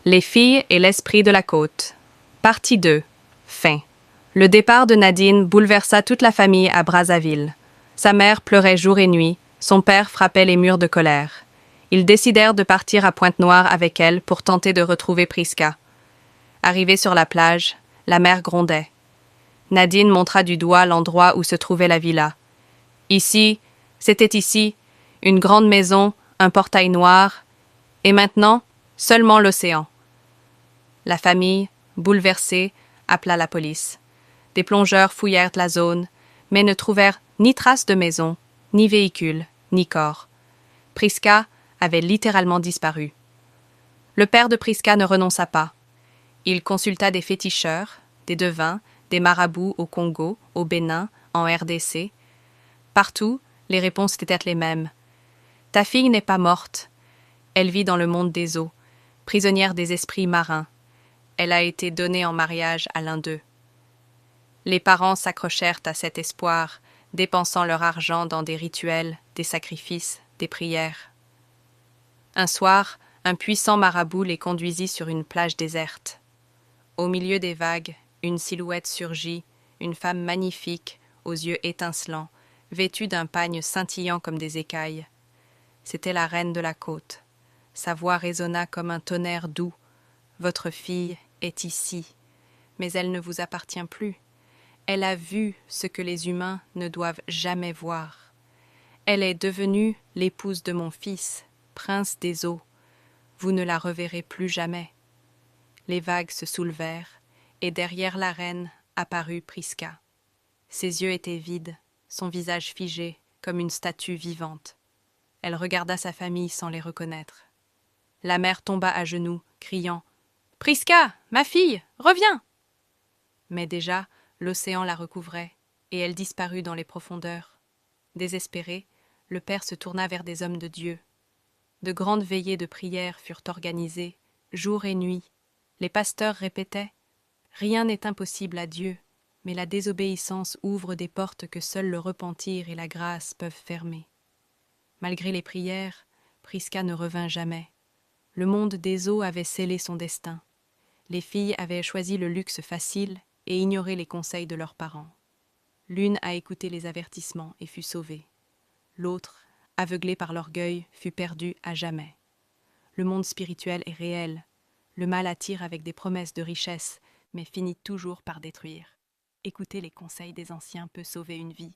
Les filles et l'esprit de la côte. Partie 2. Fin. Le départ de Nadine bouleversa toute la famille à Brazzaville. Sa mère pleurait jour et nuit, son père frappait les murs de colère. Ils décidèrent de partir à Pointe-Noire avec elle pour tenter de retrouver Prisca. Arrivée sur la plage, la mer grondait. Nadine montra du doigt l'endroit où se trouvait la villa. Ici, c'était ici, une grande maison, un portail noir, et maintenant, seulement l'océan. La famille, bouleversée, appela la police. Des plongeurs fouillèrent la zone, mais ne trouvèrent ni trace de maison, ni véhicule, ni corps. Prisca avait littéralement disparu. Le père de Prisca ne renonça pas. Il consulta des féticheurs, des devins, des marabouts au Congo, au Bénin, en RDC. Partout, les réponses étaient les mêmes. Ta fille n'est pas morte. Elle vit dans le monde des eaux, prisonnière des esprits marins. Elle a été donnée en mariage à l'un d'eux. Les parents s'accrochèrent à cet espoir, dépensant leur argent dans des rituels, des sacrifices, des prières. Un soir, un puissant marabout les conduisit sur une plage déserte. Au milieu des vagues, une silhouette surgit, une femme magnifique, aux yeux étincelants, vêtue d'un pagne scintillant comme des écailles. C'était la reine de la côte. Sa voix résonna comme un tonnerre doux. « Votre fille est ici, mais elle ne vous appartient plus. Elle a vu ce que les humains ne doivent jamais voir. Elle est devenue l'épouse de mon fils, prince des eaux. Vous ne la reverrez plus jamais. » Les vagues se soulevèrent, et derrière la reine apparut Prisca. Ses yeux étaient vides, son visage figé, comme une statue vivante. Elle regarda sa famille sans les reconnaître. La mère tomba à genoux, criant « Prisca, ma fille, reviens !» Mais déjà, l'océan la recouvrait, et elle disparut dans les profondeurs. Désespéré, le père se tourna vers des hommes de Dieu. De grandes veillées de prière furent organisées, jour et nuit. Les pasteurs répétaient « Rien n'est impossible à Dieu, mais la désobéissance ouvre des portes que seuls le repentir et la grâce peuvent fermer. » Malgré les prières, Prisca ne revint jamais. Le monde des eaux avait scellé son destin. Les filles avaient choisi le luxe facile et ignoré les conseils de leurs parents. L'une a écouté les avertissements et fut sauvée. L'autre, aveuglée par l'orgueil, fut perdue à jamais. Le monde spirituel est réel. Le mal attire avec des promesses de richesse, mais finit toujours par détruire. Écouter les conseils des anciens peut sauver une vie.